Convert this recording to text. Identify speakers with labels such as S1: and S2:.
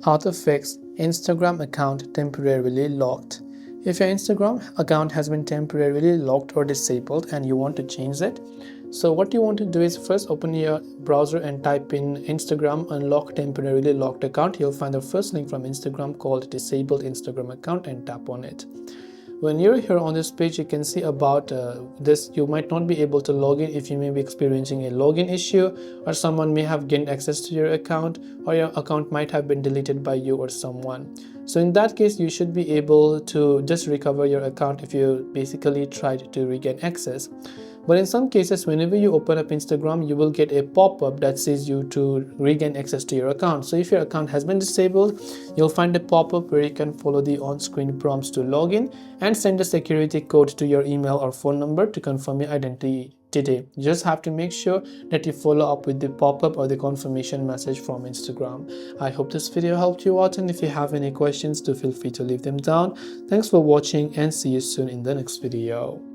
S1: How to fix Instagram account temporarily locked. If your Instagram account has been temporarily locked or disabled and you want to change it, so what you want to do is first open your browser and type in Instagram unlock temporarily locked account. You'll find the first link from Instagram called disabled Instagram account and tap on it. When you're here on this page, you can see about this. You might not be able to log in if you may be experiencing a login issue, or someone may have gained access to your account, or your account might have been deleted by you or someone. So in that case, you should be able to just recover your account if you basically tried to regain access. But in some cases, whenever you open up Instagram, you will get a pop-up that says you to regain access to your account. So if your account has been disabled, you'll find a pop-up where you can follow the on-screen prompts to log in and send a security code to your email or phone number to confirm your identity. Today, you just have to make sure that you follow up with the pop-up or the confirmation message from Instagram. I hope this video helped you out, and if you have any questions, do feel free to leave them down. Thanks for watching and see you soon in the next video.